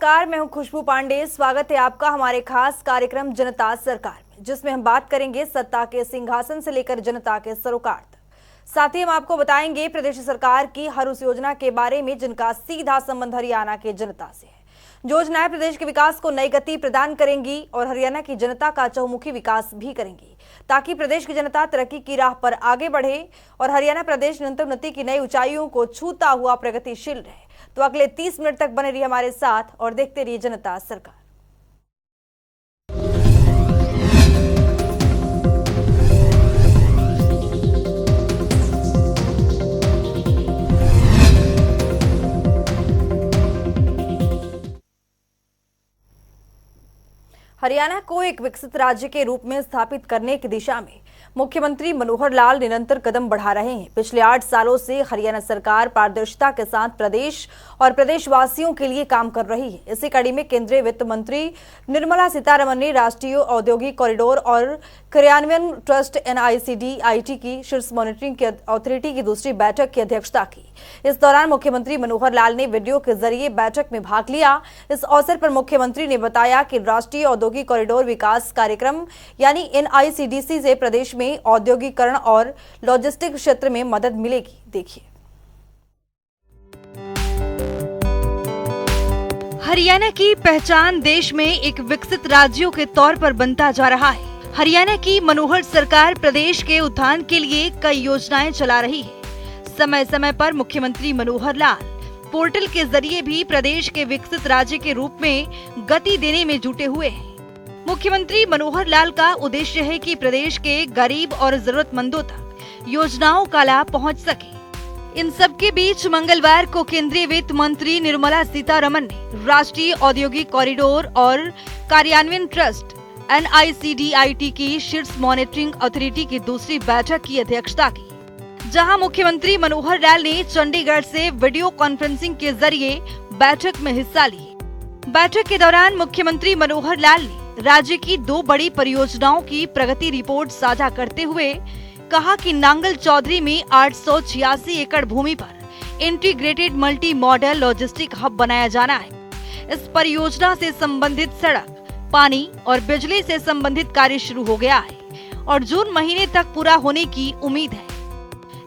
नमस्कार, मैं हूं खुशबू पांडे। स्वागत है आपका हमारे खास कार्यक्रम जनता सरकार में, जिसमें हम बात करेंगे सत्ता के सिंहासन से लेकर जनता के सरोकार तक। साथ ही हम आपको बताएंगे प्रदेश सरकार की हर उस योजना के बारे में जिनका सीधा संबंध हरियाणा के जनता से है। जो योजनाएं प्रदेश के विकास को नई गति प्रदान करेंगी और हरियाणा की जनता का चहुमुखी विकास भी करेंगी, ताकि प्रदेश की जनता तरक्की की राह पर आगे बढ़े और हरियाणा प्रदेश निरंतर उन्नति की नई ऊंचाइयों को छूता हुआ प्रगतिशील रहे। तो अगले 30 मिनट तक बने रहिए हमारे साथ और देखते रहिए जनता सरकार। हरियाणा को एक विकसित राज्य के रूप में स्थापित करने की दिशा में मुख्यमंत्री मनोहर लाल निरंतर कदम बढ़ा रहे हैं। पिछले 8 सालों से हरियाणा सरकार पारदर्शिता के साथ प्रदेश और प्रदेशवासियों के लिए काम कर रही है। इसी कड़ी में केंद्रीय वित्त मंत्री निर्मला सीतारमण ने राष्ट्रीय औद्योगिक कॉरिडोर और क्रियान्वयन ट्रस्ट NICDIT की शीर्ष मॉनिटरिंग अथॉरिटी की दूसरी बैठक की अध्यक्षता की। इस दौरान मुख्यमंत्री मनोहर लाल ने वीडियो के जरिए बैठक में भाग लिया। इस अवसर पर मुख्यमंत्री ने बताया कि राष्ट्रीय औद्योगिक कॉरिडोर विकास कार्यक्रम यानी NICDC से प्रदेश में औद्योगिकरण और लॉजिस्टिक क्षेत्र में मदद मिलेगी। देखिए, हरियाणा की पहचान देश में एक विकसित राज्यों के तौर पर बनता जा रहा है। हरियाणा की मनोहर सरकार प्रदेश के उत्थान के लिए कई योजनाएं चला रही है। समय समय पर मुख्यमंत्री मनोहर लाल पोर्टल के जरिए भी प्रदेश के विकसित राज्य के रूप में गति देने में जुटे हुए हैं। मुख्यमंत्री मनोहर लाल का उद्देश्य है कि प्रदेश के गरीब और जरूरतमंदों तक योजनाओं का लाभ पहुंच सके। इन सब के बीच मंगलवार को केंद्रीय वित्त मंत्री निर्मला सीतारमण ने राष्ट्रीय औद्योगिक कॉरिडोर और कार्यान्वयन ट्रस्ट NICDIT की शीर्ष मॉनिटरिंग अथॉरिटी की दूसरी बैठक की अध्यक्षता की, जहां मुख्यमंत्री मनोहर लाल ने चंडीगढ़ से वीडियो कॉन्फ्रेंसिंग के जरिए बैठक में हिस्सा ली। बैठक के दौरान मुख्यमंत्री मनोहर लाल ने राज्य की 2 बड़ी परियोजनाओं की प्रगति रिपोर्ट साझा करते हुए कहा कि नांगल चौधरी में 886 एकड़ भूमि पर integrated multi modal logistic hub बनाया जाना है। इस परियोजना से संबंधित सड़क, पानी और बिजली से संबंधित कार्य शुरू हो गया है और जून महीने तक पूरा होने की उम्मीद है।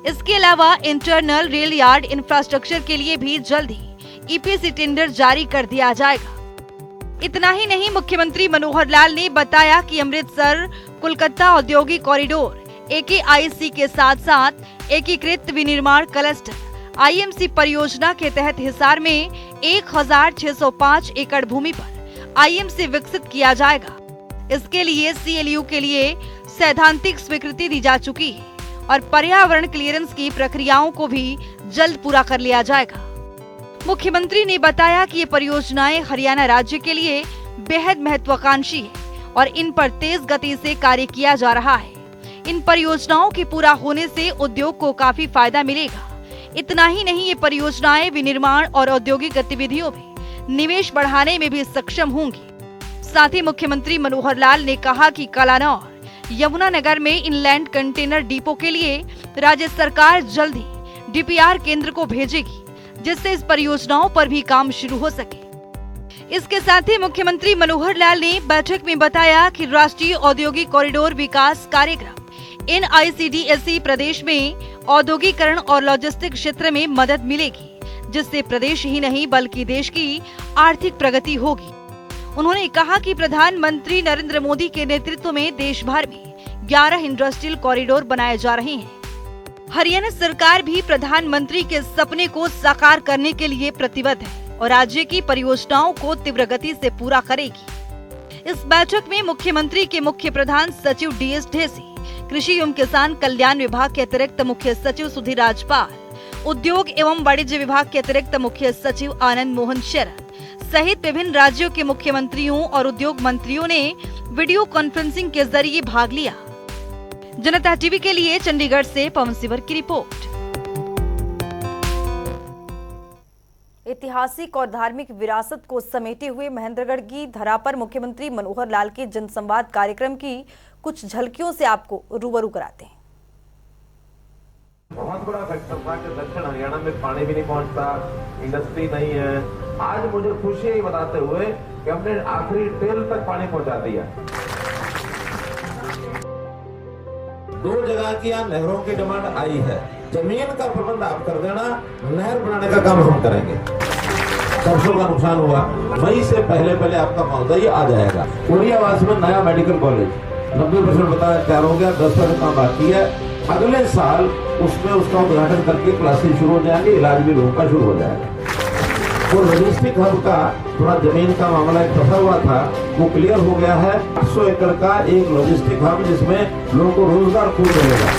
इसके अलावा इंटरनल रेल यार्ड इंफ्रास्ट्रक्चर के लिए भी जल्द ही EPC टेंडर जारी कर दिया जाएगा। इतना ही नहीं, मुख्यमंत्री मनोहर लाल ने बताया कि अमृतसर कोलकाता औद्योगिक कॉरिडोर AKIC के साथ साथ एकीकृत विनिर्माण क्लस्टर IMC परियोजना के तहत हिसार में 1605 एकड़ भूमि पर IMC विकसित किया जाएगा। इसके लिए CLU के लिए सैद्धांतिक स्वीकृति दी जा चुकी है और पर्यावरण क्लियरेंस की प्रक्रियाओं को भी जल्द पूरा कर लिया जाएगा। मुख्यमंत्री ने बताया कि ये परियोजनाएं हरियाणा राज्य के लिए बेहद महत्वाकांक्षी है और इन पर तेज गति से कार्य किया जा रहा है। इन परियोजनाओं के पूरा होने से उद्योग को काफी फायदा मिलेगा। इतना ही नहीं, ये परियोजनाएं विनिर्माण और औद्योगिक गतिविधियों में निवेश बढ़ाने में भी सक्षम होंगी। साथ ही मुख्यमंत्री मनोहर लाल ने कहा कि कलानौर, यमुनानगर में इनलैंड कंटेनर डिपो के लिए राज्य सरकार जल्द ही DPR केंद्र को भेजेगी, जिससे इस परियोजनाओं पर भी काम शुरू हो सके। इसके साथ ही मुख्यमंत्री मनोहर लाल ने बैठक में बताया कि राष्ट्रीय औद्योगिक कॉरिडोर विकास कार्यक्रम NICDC प्रदेश में औद्योगिकरण और लॉजिस्टिक क्षेत्र में मदद मिलेगी, जिससे प्रदेश ही नहीं बल्कि देश की आर्थिक प्रगति होगी। उन्होंने कहा कि प्रधानमंत्री नरेंद्र मोदी के नेतृत्व में देश भर में 11 इंडस्ट्रियल कॉरिडोर बनाए जा रहे हैं। हरियाणा सरकार भी प्रधानमंत्री के सपने को साकार करने के लिए प्रतिबद्ध है और राज्य की परियोजनाओं को तीव्र गति से पूरा करेगी। इस बैठक में मुख्यमंत्री के मुख्य प्रधान सचिव DS ढेसी, कृषि एवं किसान कल्याण विभाग के अतिरिक्त मुख्य सचिव सुधीर राजपाल, उद्योग एवं वाणिज्य विभाग के अतिरिक्त मुख्य सचिव आनंद मोहन शरण सहित विभिन्न राज्यों के मुख्यमंत्रियों और उद्योग मंत्रियों ने वीडियो कॉन्फ्रेंसिंग के जरिए भाग लिया। जनता टीवी के लिए चंडीगढ़ से पवन सिवर की रिपोर्ट। ऐतिहासिक और धार्मिक विरासत को समेटे हुए महेंद्रगढ़ की धरा पर मुख्यमंत्री मनोहर लाल के जनसंवाद कार्यक्रम की कुछ झलकियों से आपको रूबरू कराते हैं। बहुत बड़ा फैक्टर था कि दक्षिण हरियाणा में पानी भी नहीं पहुंचता, इंडस्ट्री नहीं है। आज मुझे खुशी है बताते हुए कि हमने आखिरी टेल तक पानी पहुंचा दिया। 2 जगह की यहाँ नहरों की डिमांड आई है, जमीन का प्रबंध आप कर देना, नहर बनाने का काम हम करेंगे। सरसों का नुकसान हुआ, मई से पहले आपका मुआवजा आ जाएगा। कोरियावास में नया मेडिकल कॉलेज 90% बताया तैयार हो गया, 10% काम बाकी है। अगले साल उसमें उसका उद्घाटन करके क्लासेस शुरू हो जाएंगे, इलाज भी लोगों का शुरू हो जाएगा। वो लॉजिस्टिक हब का थोड़ा जमीन का मामला एक फंसा हुआ था, वो क्लियर हो गया है। 800 एकड़ का एक लॉजिस्टिक हब जिसमें लोगों को रोजगार खूब मिलेगा।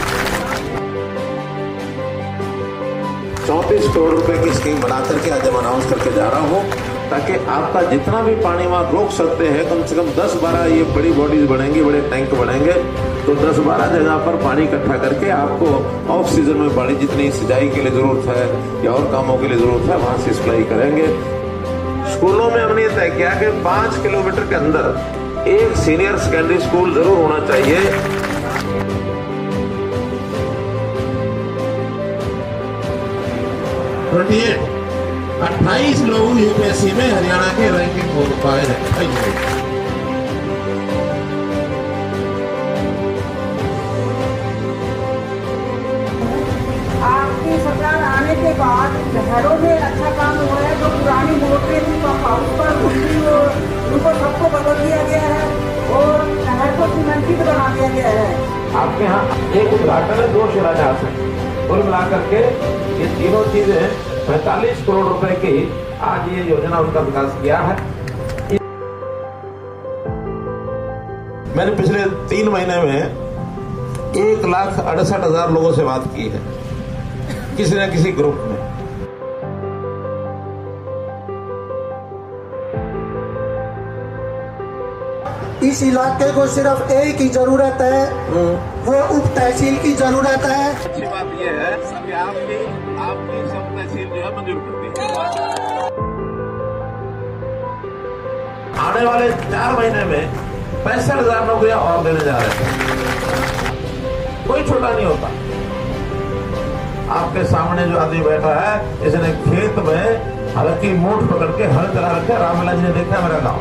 34 करोड़ रुपए की स्कीम बना करके आज हम अनाउंस करके जा रहा हूँ, ताकि आपका जितना भी पानी वहां रोक सकते हैं, कम से कम 10-12 ये बड़ी बॉडीज बनेंगी, बड़े टैंक बनेंगे, तो 10-12 जगह पर पानी इकट्ठा करके आपको ऑफ सीजन में पानी जितनी सिंचाई के लिए जरूरत है या और कामों के लिए जरूरत है वहां से सप्लाई करेंगे। स्कूलों में हमने तय किया कि 5 किलोमीटर के अंदर एक सीनियर सेकेंडरी स्कूल जरूर होना चाहिए। 28 लोग यूपीएससी में हरियाणा के रैंकिंग हो पाए हैं। आपकी सरकार आने के बाद नहरों में अच्छा काम हुआ है। जो पुरानी मोटरें थी पंप हाउस पर उनको सबको बदल दिया गया है और नहर को सीमेंटित बना दिया गया है। आपके यहाँ एक उद्घाटन है, 2 शिलान्यास है, कुल मिलाकर के ये तीनों चीजें 45 करोड़ रुपए की आज ये योजना उनका विकास किया है। मैंने पिछले 3 महीने में 1,68,000 लोगों से बात की है, किसी न किसी ग्रुप में। इस इलाके को सिर्फ एक ही जरूरत है, वो उप तहसील की जरूरत है। अच्छी बात यह है कि आपकी सब तहसील जो है मंजूर करती है। आने वाले 4 महीने में 65,000 नौकरियां और देने जा रहे हैं। कोई छोटा नहीं होता। आपके सामने जो आदमी बैठा है, इसने खेत में हल्की मूठ पकड़ के हल चला रखा है। रामलीला जी ने देखा है मेरा गाँव।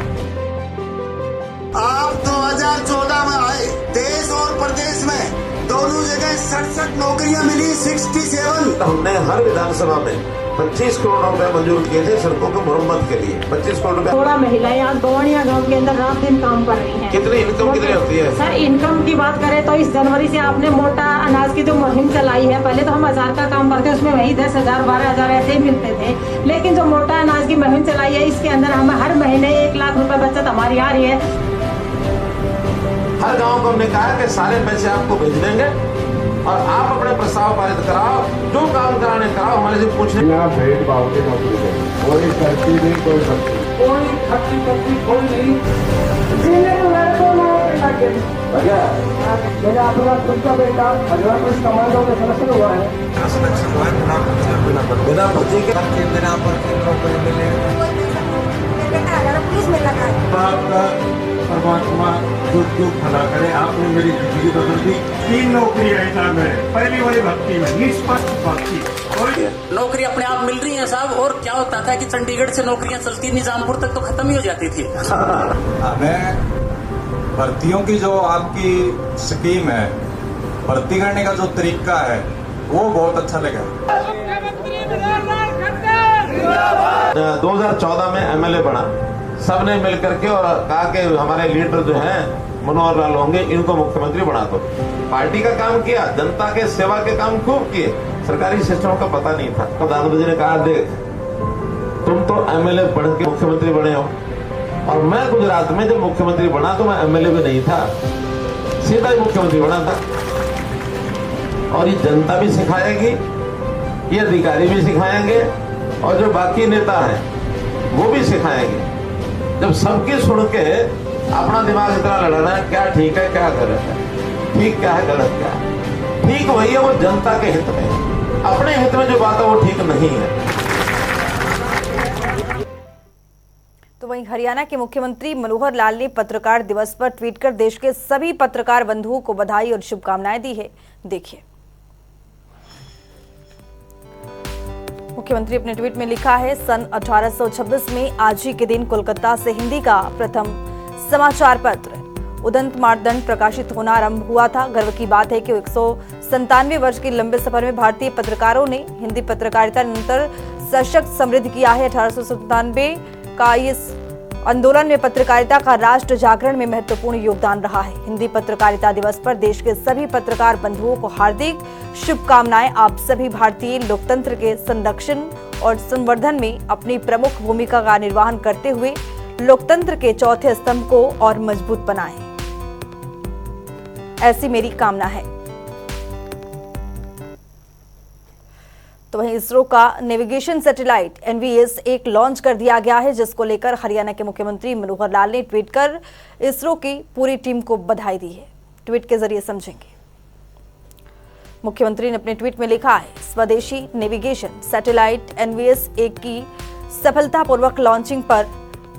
आप 2014 में आए, देश और प्रदेश में दोनों जगह 67 नौकरियां मिली, 67। हमने हर विधानसभा में 25 करोड़ रुपए मंजूर किए थे सड़कों की मरम्मत के लिए। 25 करोड़ रुपए। थोड़ा महिलाएं आज बवनिया गांव के अंदर रात दिन काम कर रही हैं। कितनी इनकम कितनी होती है? सर इनकम की बात करें तो इस जनवरी से आपने मोटा अनाज की जो मुहिम चलाई है, पहले तो हम 1000 का काम करते उसमें वही 10,000 12,000 ऐसे ही मिलते थे, लेकिन जो मोटा अनाज की मुहिम चलाई है इसके अंदर हमें हर महीने 1 लाख रुपए बचत हमारी आ रही है। हर गांव को हमने कहा कि सारे पैसे आपको भेज देंगे और आप अपने प्रस्ताव पारित कराओ, जो काम कराने कराओ, हमारे से पूछने। भेदभाव के नौकरी है, कोई करती नहीं, कोई करती कोई खर्ची करती कोई नहीं। मेरा अपना खुद का बेटा हरियाणा पुलिस कमांडो में सदस्य हुआ है। बिना भर्ती के बिना भर्ती नौकरी मिले। पुलिस में लगा आपका परमात्मा दुख भला करे। आपने मेरी जिंदगी बदल दी। 3 नौकरी ऐसा है, पहली वाली भक्ति में निष्पक्ष भक्ति। नौकरी अपने आप मिल रही है साहब। और क्या होता था कि चंडीगढ़ से नौकरियां चलती, निजामपुर तक तो खत्म ही हो जाती थी। हमें भर्तियों की जो आपकी स्कीम है, भर्ती करने का जो तरीका है, वो बहुत अच्छा लगा। 2014 में एमएलए बना, सबने मिलकर के और कहा कि हमारे लीडर जो हैं मनोहर लाल होंगे, इनको मुख्यमंत्री बना दो। पार्टी का काम किया, जनता के सेवा के काम खूब किए, सरकारी सिस्टम का पता नहीं था। प्रधानमंत्री ने कहा देख तुम तो एमएलए बन के मुख्यमंत्री बने हो, और मैं गुजरात में जब मुख्यमंत्री बना तो मैं एमएलए भी नहीं था, सीधा ही मुख्यमंत्री बना था। और ये जनता भी सिखाएगी, ये अधिकारी भी सिखाएंगे, और जो बाकी नेता हैं वो भी सिखाएंगे। जब सबकी सुन के अपना दिमाग इतना लड़ाना है, क्या ठीक है क्या गलत है, ठीक क्या है गलत क्या है। ठीक वही है वो जनता के हित में, अपने हित में जो बात है वो ठीक नहीं है। तो वहीं हरियाणा के मुख्यमंत्री मनोहर लाल ने पत्रकार दिवस पर ट्वीट कर देश के सभी पत्रकार बंधुओं को बधाई और शुभकामनाएं दी है। देखिए। मुख्यमंत्री अपने ट्वीट में लिखा है, सन 1826 में आज ही के दिन कोलकाता से हिंदी का प्रथम समाचार पत्र उदंत मानदंड प्रकाशित होना आरंभ हुआ था। गर्व की बात है कि 197 वर्ष के लंबे सफर में भारतीय पत्रकारों ने हिंदी पत्रकारिता निरंतर सशक्त समृद्ध किया है। 1897 का इस आंदोलन में पत्रकारिता का राष्ट्र जागरण में महत्वपूर्ण योगदान रहा है। हिंदी पत्रकारिता दिवस पर देश के सभी पत्रकार बंधुओं को हार्दिक शुभकामनाएं। आप सभी भारतीय लोकतंत्र के संरक्षण और संवर्धन में अपनी प्रमुख भूमिका का निर्वहन करते हुए लोकतंत्र के चौथे स्तंभ को और मजबूत बनाएं, ऐसी मेरी कामना है। तो वहीं इसरो का नेविगेशन सैटेलाइट NVS 1 लॉन्च कर दिया गया है, जिसको लेकर हरियाणा के मुख्यमंत्री मनोहर लाल ने ट्वीट कर इसरो की पूरी टीम को बधाई दी है। ट्वीट के जरिए समझेंगे। मुख्यमंत्री ने अपने ट्वीट में लिखा है, स्वदेशी नेविगेशन सैटेलाइट NVS 1 की सफलतापूर्वक लॉन्चिंग पर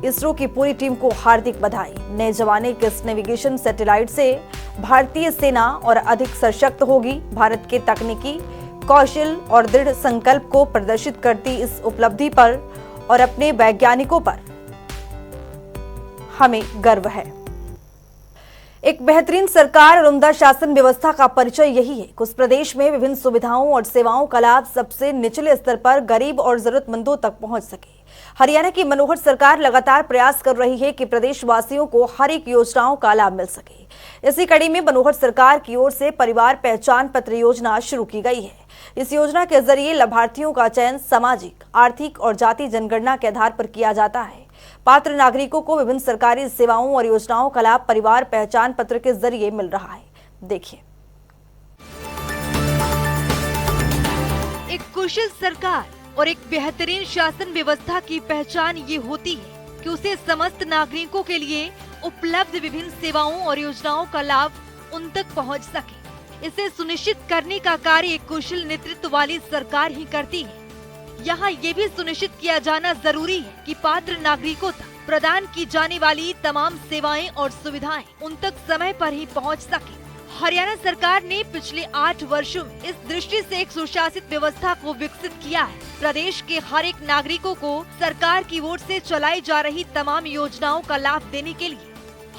इसरो की पूरी टीम को हार्दिक बधाई। नए जमाने के इस नेविगेशन सैटेलाइट से भारतीय सेना और अधिक सशक्त होगी। भारत के तकनीकी कौशल और दृढ़ संकल्प को प्रदर्शित करती इस उपलब्धि पर और अपने वैज्ञानिकों पर हमें गर्व है। एक बेहतरीन सरकार और उम्दा शासन व्यवस्था का परिचय यही है कि उस प्रदेश में विभिन्न सुविधाओं और सेवाओं का लाभ सबसे निचले स्तर पर गरीब और जरूरतमंदों तक पहुंच सके। हरियाणा की मनोहर सरकार लगातार प्रयास कर रही है कि प्रदेशवासियों को हर एक योजनाओं का लाभ मिल सके। इसी कड़ी में मनोहर सरकार की ओर से परिवार पहचान पत्र योजना शुरू की गई है। इस योजना के जरिए लाभार्थियों का चयन सामाजिक, आर्थिक और जाति जनगणना के आधार पर किया जाता है। पात्र नागरिकों को विभिन्न सरकारी सेवाओं और योजनाओं का लाभ परिवार पहचान पत्र के जरिए मिल रहा है। देखिए। एक कुशल सरकार और एक बेहतरीन शासन व्यवस्था की पहचान ये होती है कि उसे समस्त नागरिकों के लिए उपलब्ध विभिन्न सेवाओं और योजनाओं का लाभ उन तक पहुंच सके। इसे सुनिश्चित करने का कार्य एक कुशल नेतृत्व वाली सरकार ही करती है। यहाँ ये भी सुनिश्चित किया जाना जरूरी है कि पात्र नागरिकों तक प्रदान की जाने वाली तमाम सेवाएं और सुविधाएं उन तक समय पर ही पहुँच सके। हरियाणा सरकार ने पिछले 8 वर्षों में इस दृष्टि से एक सुशासित व्यवस्था को विकसित किया है। प्रदेश के हर एक नागरिकों को सरकार की ओर से चलाई जा रही तमाम योजनाओं का लाभ देने के लिए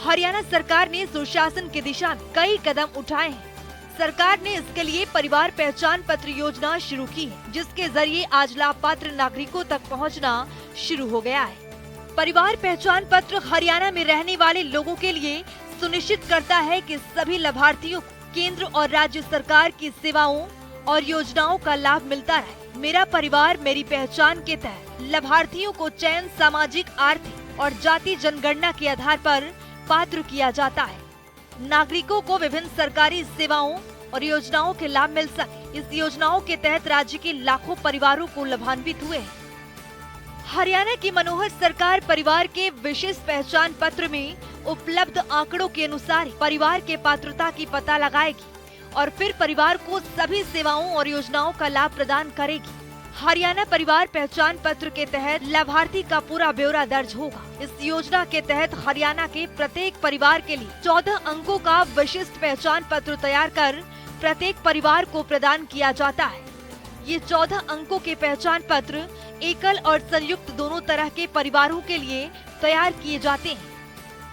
हरियाणा सरकार ने सुशासन की दिशा में कई कदम उठाए हैं। सरकार ने इसके लिए परिवार पहचान पत्र योजना शुरू की है, जिसके जरिए आज लाभ पात्र नागरिकों तक पहुंचना शुरू हो गया है। परिवार पहचान पत्र हरियाणा में रहने वाले लोगों के लिए सुनिश्चित करता है कि सभी लाभार्थियों को केंद्र और राज्य सरकार की सेवाओं और योजनाओं का लाभ मिलता रहे। मेरा परिवार मेरी पहचान के तहत लाभार्थियों को चयन सामाजिक, आर्थिक और जाति जनगणना के आधार पर पात्र किया जाता है। नागरिकों को विभिन्न सरकारी सेवाओं और योजनाओं के लाभ मिल सके। इस योजनाओं के तहत राज्य के लाखों परिवारों को लाभान्वित हुए हैं। हरियाणा की मनोहर सरकार परिवार के विशेष पहचान पत्र में उपलब्ध आंकड़ों के अनुसार परिवार के पात्रता की पता लगाएगी और फिर परिवार को सभी सेवाओं और योजनाओं का लाभ प्रदान करेगी। हरियाणा परिवार पहचान पत्र के तहत लाभार्थी का पूरा ब्यौरा दर्ज होगा। इस योजना के तहत हरियाणा के प्रत्येक परिवार के लिए 14 अंकों का विशिष्ट पहचान पत्र तैयार कर प्रत्येक परिवार को प्रदान किया जाता है। ये 14 अंकों के पहचान पत्र एकल और संयुक्त दोनों तरह के परिवारों के लिए तैयार किए जाते हैं।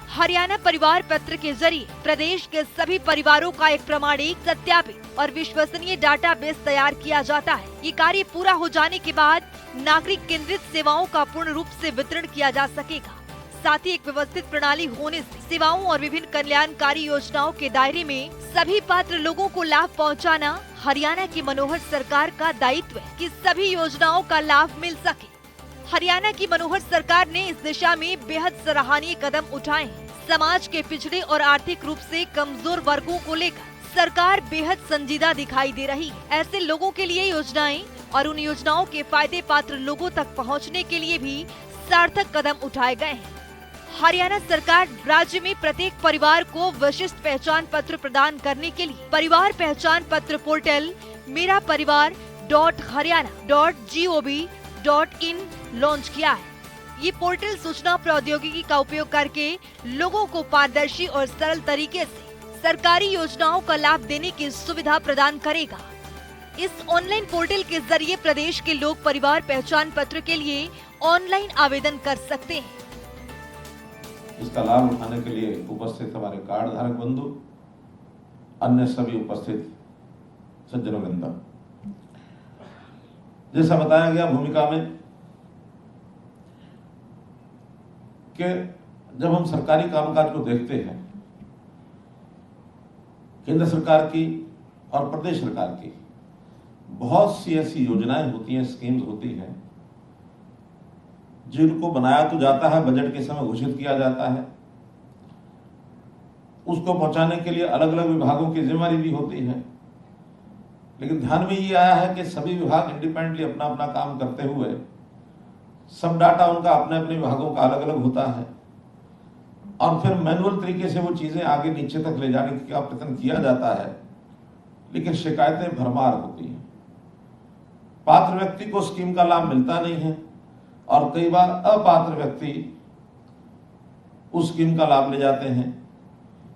हरियाणा परिवार पत्र के जरिए प्रदेश के सभी परिवारों का एक प्रमाणिक, सत्यापित और विश्वसनीय डाटाबेस तैयार किया जाता है। ये कार्य पूरा हो जाने के बाद नागरिक केंद्रित सेवाओं का पूर्ण रूप से वितरण किया जा सकेगा। साथ ही एक व्यवस्थित प्रणाली होने से सेवाओं और विभिन्न कल्याणकारी योजनाओं के दायरे में सभी पात्र लोगों को लाभ पहुंचाना हरियाणा की मनोहर सरकार का दायित्व है कि सभी योजनाओं का लाभ मिल सके। हरियाणा की मनोहर सरकार ने इस दिशा में बेहद सराहनीय कदम उठाए हैं। समाज के पिछड़े और आर्थिक रूप से कमजोर वर्गों को लेकर सरकार बेहद संजीदा दिखाई दे रही है। ऐसे लोगों के लिए योजनाएं और उन योजनाओं के फायदे पात्र लोगों तक पहुंचने के लिए भी सार्थक कदम उठाए गए हैं। हरियाणा सरकार राज्य में प्रत्येक परिवार को विशिष्ट पहचान पत्र प्रदान करने के लिए परिवार पहचान पत्र पोर्टल मेरा परिवार .हरियाणा.gov.in लॉन्च किया है। ये पोर्टल सूचना प्रौद्योगिकी का उपयोग करके लोगों को पारदर्शी और सरल तरीके से सरकारी योजनाओं का लाभ देने की सुविधा प्रदान करेगा। इस ऑनलाइन पोर्टल के जरिए प्रदेश के लोग परिवार पहचान पत्र के लिए ऑनलाइन आवेदन कर सकते हैं। इसका लाभ उठाने के लिए उपस्थित हमारे कार्ड धारक बंधु, अन्य सभी उपस्थित सज्जनों वृंद, जैसा बताया गया भूमिका में कि जब हम सरकारी कामकाज को देखते हैं, केंद्र सरकार की और प्रदेश सरकार की बहुत सी ऐसी योजनाएं होती हैं, स्कीम्स होती हैं, जिनको बनाया तो जाता है, बजट के समय घोषित किया जाता है, उसको पहुंचाने के लिए अलग अलग विभागों की जिम्मेदारी भी होती है। लेकिन ध्यान में ये आया है कि सभी विभाग इंडिपेंडेंटली अपना अपना काम करते हुए, सब डाटा उनका अपने अपने विभागों का अलग अलग होता है, और फिर मैनुअल तरीके से वो चीजें आगे नीचे तक ले जाने का प्रयत्न किया जाता है, लेकिन शिकायतें भरमार होती हैं। पात्र व्यक्ति को स्कीम का लाभ मिलता नहीं है, और कई बार अपात्र व्यक्ति उस स्कीम का लाभ ले जाते हैं,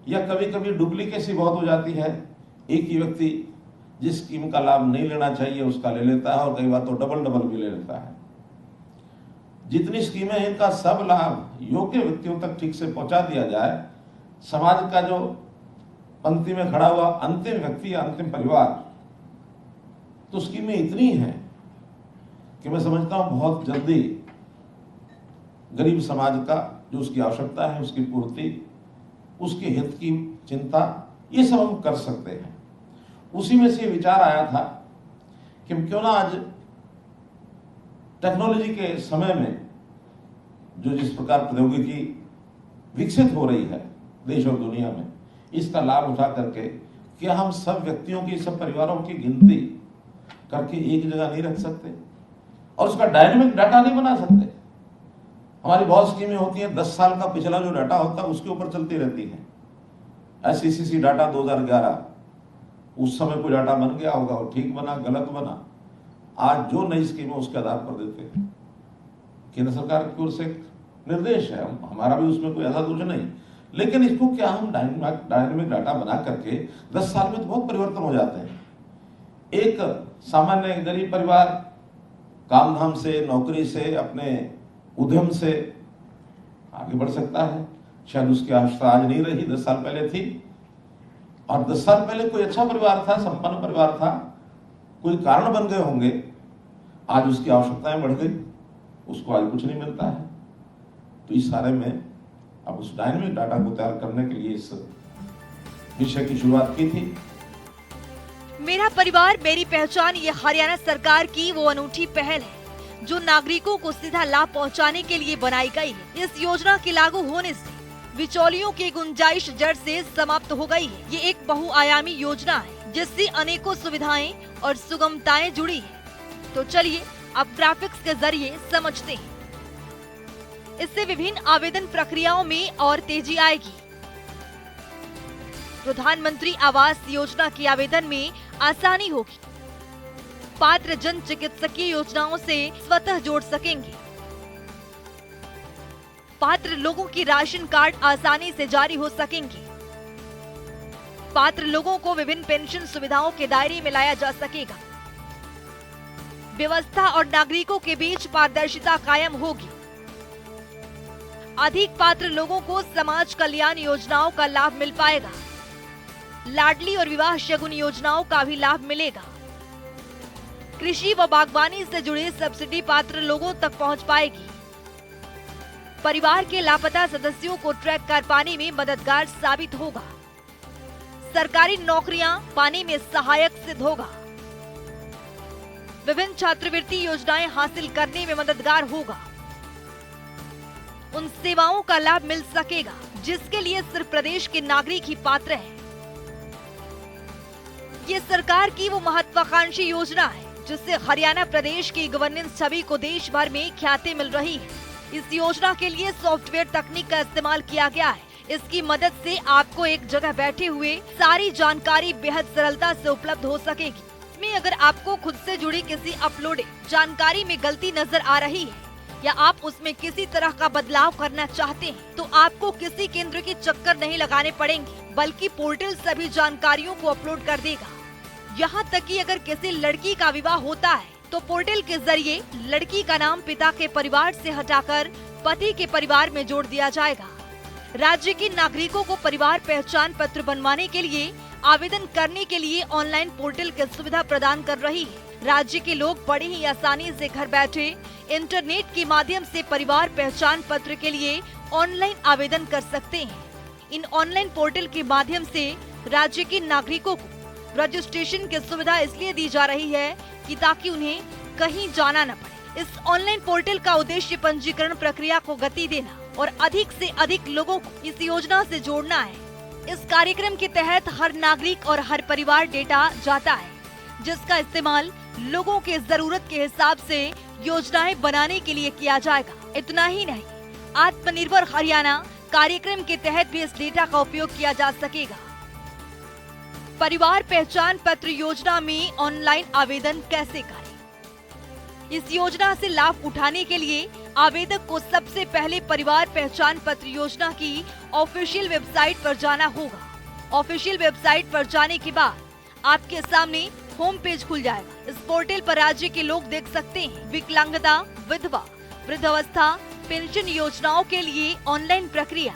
या कभी कभी डुप्लीकेसी बहुत हो जाती है। एक ही व्यक्ति जिस स्कीम का लाभ नहीं लेना चाहिए उसका ले लेता है, और कई बार तो डबल भी ले लेता है। जितनी स्कीमें हैं, इनका सब लाभ योग्य व्यक्तियों तक ठीक से पहुंचा दिया जाए, समाज का जो पंक्ति में खड़ा हुआ अंतिम व्यक्ति या अंतिम परिवार, तो स्कीमें इतनी हैं कि मैं समझता हूं बहुत जल्दी गरीब समाज का जो उसकी आवश्यकता है, उसकी पूर्ति, उसके हित की चिंता, ये सब हम कर सकते हैं। उसी में से विचार आया था कि क्यों ना आज टेक्नोलॉजी के समय में जो जिस प्रकार प्रौद्योगिकी विकसित हो रही है देश और दुनिया में, इसका लाभ उठा करके क्या हम सब व्यक्तियों की, सब परिवारों की गिनती करके एक जगह नहीं रख सकते और उसका डायनेमिक डाटा नहीं बना सकते? हमारी बहुत स्कीमें होती हैं, 10 साल का पिछला जो डाटा होता है उसके ऊपर चलती रहती है। SECC डाटा 2011, उस समय कोई डाटा बन गया होगा, वो ठीक बना, गलत बना, आज जो नई स्कीम है उसके आधार पर देते हैं। केंद्र सरकार की ओर से निर्देश है, हमारा भी उसमें कोई ऐसा दोष नहीं, लेकिन इसको क्या हम डायनेमिक डाटा बना करके 10 साल में तो बहुत परिवर्तन हो जाते हैं। एक सामान्य गरीब परिवार काम धाम से, नौकरी से, अपने उद्यम से आगे बढ़ सकता है। शायद उसकी आवश्यकता आज नहीं रही, 10 साल पहले थी, और 10 साल पहले कोई अच्छा परिवार था, संपन्न परिवार था, कोई कारण बन गए होंगे, आज उसकी आवश्यकताएं बढ़ गई, उसको आज कुछ नहीं मिलता है। तो इस सारे में अब उस डायनेमिक डाटा को तैयार करने के लिए इस विषय की शुरुआत की थी। मेरा परिवार मेरी पहचान, ये हरियाणा सरकार की वो अनूठी पहल है जो नागरिकों को सीधा लाभ पहुंचाने के लिए बनाई गई है। इस योजना के लागू होने से बिचौलियों की गुंजाइश जड़ से समाप्त हो गई है। ये एक बहुआयामी योजना है जिससे अनेकों सुविधाएं और सुगमताएं जुड़ी है। तो चलिए अब ग्राफिक्स के जरिए समझते हैं। इससे विभिन्न आवेदन प्रक्रियाओं में और तेजी आएगी। प्रधानमंत्री आवास योजना के आवेदन में आसानी होगी। पात्र जन चिकित्सकीय योजनाओं से स्वतः जोड़ सकेंगे। पात्र लोगों की राशन कार्ड आसानी से जारी हो सकेंगे। पात्र लोगों को विभिन्न पेंशन सुविधाओं के दायरे में लाया जा सकेगा। व्यवस्था और नागरिकों के बीच पारदर्शिता कायम होगी। अधिक पात्र लोगों को समाज कल्याण योजनाओं का लाभ मिल पाएगा। लाडली और विवाह शगुन योजनाओं का भी लाभ मिलेगा। कृषि व बागवानी से जुड़े सब्सिडी पात्र लोगों तक पहुंच पाएगी। परिवार के लापता सदस्यों को ट्रैक कर पाने में मददगार साबित होगा। सरकारी नौकरियां पाने में सहायक सिद्ध होगा। विभिन्न छात्रवृत्ति योजनाएं हासिल करने में मददगार होगा। उन सेवाओं का लाभ मिल सकेगा जिसके लिए सिर्फ प्रदेश के नागरिक ही पात्र हैं। ये सरकार की वो महत्वाकांक्षी योजना है जिससे हरियाणा प्रदेश की गवर्नेंस छवि को देश भर में ख्याति मिल रही है। इस योजना के लिए सॉफ्टवेयर तकनीक का इस्तेमाल किया गया है। इसकी मदद से आपको एक जगह बैठे हुए सारी जानकारी बेहद सरलता से उपलब्ध हो सकेगी। इसमें अगर आपको खुद से जुड़ी किसी अपलोडेड जानकारी में गलती नजर आ रही है या आप उसमें किसी तरह का बदलाव करना चाहते हैं तो आपको किसी केंद्र के चक्कर नहीं लगाने पड़ेंगे, बल्कि पोर्टल सभी जानकारियों को अपलोड कर देगा। यहाँ तक कि अगर किसी लड़की का विवाह होता है तो पोर्टल के जरिए लड़की का नाम पिता के परिवार से हटाकर पति के परिवार में जोड़ दिया जाएगा। राज्य के नागरिकों को परिवार पहचान पत्र बनवाने के लिए आवेदन करने के लिए ऑनलाइन पोर्टल की सुविधा प्रदान कर रही है। राज्य के लोग बड़े ही आसानी से घर बैठे इंटरनेट के माध्यम से परिवार पहचान पत्र के लिए ऑनलाइन आवेदन कर सकते हैं। इन ऑनलाइन पोर्टल के माध्यम से राज्य के नागरिकों को रजिस्ट्रेशन की सुविधा इसलिए दी जा रही है कि ताकि उन्हें कहीं जाना न पड़े। इस ऑनलाइन पोर्टल का उद्देश्य पंजीकरण प्रक्रिया को गति देना और अधिक से अधिक लोगों को इस योजना से जोड़ना है। इस कार्यक्रम के तहत हर नागरिक और हर परिवार डेटा जाता है, जिसका इस्तेमाल लोगों के जरूरत के हिसाब से योजनाएं बनाने के लिए किया जाएगा। इतना ही नहीं, आत्मनिर्भर हरियाणा कार्यक्रम के तहत भी इस डेटा का उपयोग किया जा सकेगा। परिवार पहचान पत्र योजना में ऑनलाइन आवेदन कैसे करें? इस योजना से लाभ उठाने के लिए आवेदक को सबसे पहले परिवार पहचान पत्र योजना की ऑफिशियल वेबसाइट पर जाना होगा। ऑफिशियल वेबसाइट पर जाने के बाद आपके सामने होम पेज खुल जाएगा। इस पोर्टल पर राज्य के लोग देख सकते हैं विकलांगता, विधवा, वृद्धावस्था पेंशन योजनाओं के लिए ऑनलाइन प्रक्रिया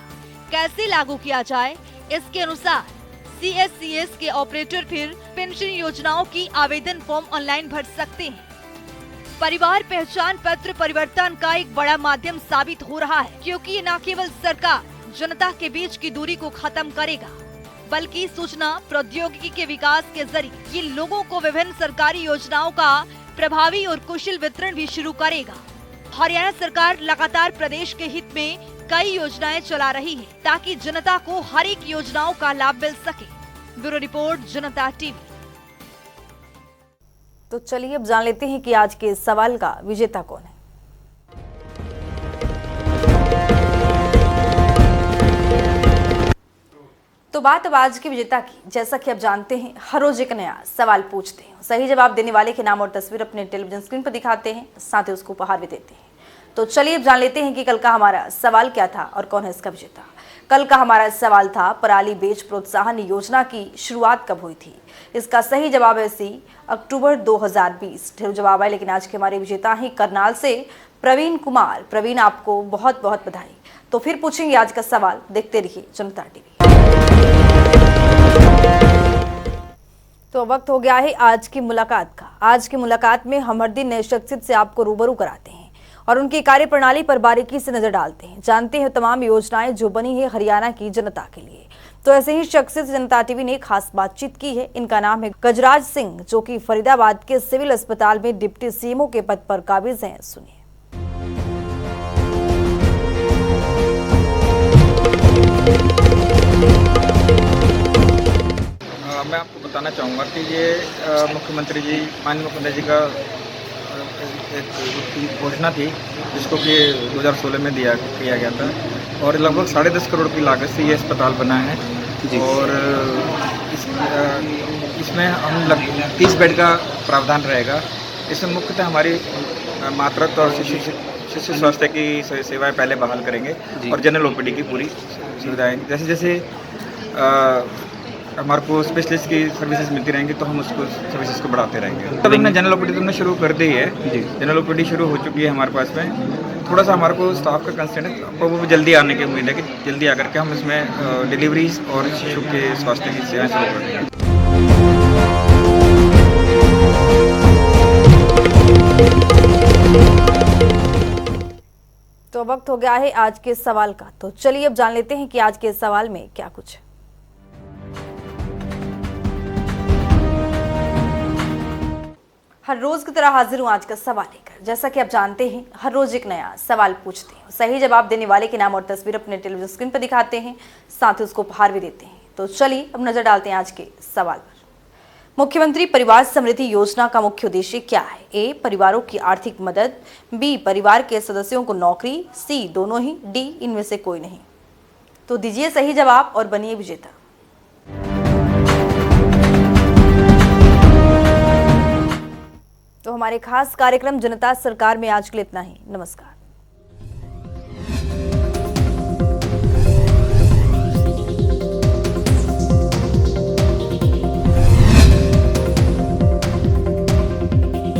कैसे लागू किया जाए। इसके अनुसार CSCS के ऑपरेटर फिर पेंशन योजनाओं की आवेदन फॉर्म ऑनलाइन भर सकते हैं। परिवार पहचान पत्र परिवर्तन का एक बड़ा माध्यम साबित हो रहा है, क्योंकि ये न केवल सरकार जनता के बीच की दूरी को खत्म करेगा, बल्कि सूचना प्रौद्योगिकी के विकास के जरिए ये लोगों को विभिन्न सरकारी योजनाओं का प्रभावी और कुशल वितरण भी शुरू करेगा। हरियाणा सरकार लगातार प्रदेश के हित में कई योजनाएं चला रही है, ताकि जनता को हर एक योजनाओं का लाभ मिल सके। ब्यूरो रिपोर्ट, जनता टीवी। तो चलिए अब जान लेते हैं कि आज के सवाल का विजेता कौन है। तो बात अब आज के विजेता की। जैसा कि आप जानते हैं, हर रोज एक नया सवाल पूछते हैं, सही जवाब देने वाले के नाम और तस्वीर अपने टेलीविजन स्क्रीन पर दिखाते हैं, साथ ही उसको उपहार भी देते हैं। तो चलिए अब जान लेते हैं कि कल का हमारा सवाल क्या था और कौन है इसका विजेता। कल का हमारा सवाल था, पराली बेच प्रोत्साहन योजना की शुरुआत कब हुई थी? इसका सही जवाब है सी, अक्टूबर 2020। ढेर जवाब है, लेकिन आज के हमारे विजेता हैं करनाल से प्रवीण कुमार। प्रवीण, आपको बहुत बहुत बधाई। तो फिर पूछेंगे आज का सवाल, देखते रहिए जनता टीवी। तो वक्त हो गया है आज की मुलाकात का। आज की मुलाकात में हम हर दिन नए शख्सियत से आपको रूबरू कराते हैं और उनकी कार्यप्रणाली पर बारीकी से नजर डालते हैं, जानते हैं तमाम योजनाएं जो बनी है हरियाणा की जनता के लिए। तो ऐसे ही शख्सियत से जनता टीवी ने खास बातचीत की है। इनका नाम है गजराज सिंह, जो कि फरीदाबाद के सिविल अस्पताल में डिप्टी सीएमओ के पद पर काबिज हैं। सुनिए। मैं आपको बताना चाहूँगा कि ये मुख्यमंत्री जी, माननीय मुख्यमंत्री जी का एक घोषणा थी, जिसको कि 2016 में किया गया था, और लगभग 10.5 करोड़ की लागत से ये अस्पताल बना है। और इसमें हम 30 बेड का प्रावधान रहेगा। इसमें मुख्यतः हमारी मातृत्व और शिशु स्वास्थ्य की सेवाएं पहले बहाल करेंगे और जनरल OPD की पूरी सुविधाएं, जैसे जैसे हमारे को स्पेशलिस्ट की सर्विसेज मिलती रहेंगी तो हम उसको सर्विसेज को बढ़ाते रहेंगे। तब हमने जनरल OPD तो हमने शुरू कर दी है, जनरल OPD शुरू हो चुकी है हमारे पास में। थोड़ा सा हमारे को स्टाफ का कंसर्न है, तो वो भी जल्दी आने की उम्मीद है कि जल्दी आकर के हम इसमें डिलीवरीज और शिशु के स्वास्थ्य की सेवाएं शुरू कर देंगे। तो वक्त हो गया है आज के सवाल का। तो चलिए अब जान लेते हैं कि आज के सवाल में क्या कुछ है। हर रोज की तरह हाजिर हूँ आज का सवाल लेकर। जैसा कि आप जानते हैं, हर रोज एक नया सवाल पूछते हैं, सही जवाब देने वाले के नाम और तस्वीर अपने टेलीविजन स्क्रीन पर दिखाते हैं, साथ ही उसको उपहार भी देते हैं। तो चलिए अब नजर डालते हैं आज के सवाल पर। मुख्यमंत्री परिवार समृद्धि योजना का मुख्य उद्देश्य क्या है? ए, परिवारों की आर्थिक मदद, बी, परिवार के सदस्यों को नौकरी, सी, दोनों ही, डी, इनमें से कोई नहीं। तो दीजिए सही जवाब और बनिए विजेता। तो हमारे खास कार्यक्रम जनता सरकार में आज के लिए इतना ही। नमस्कार।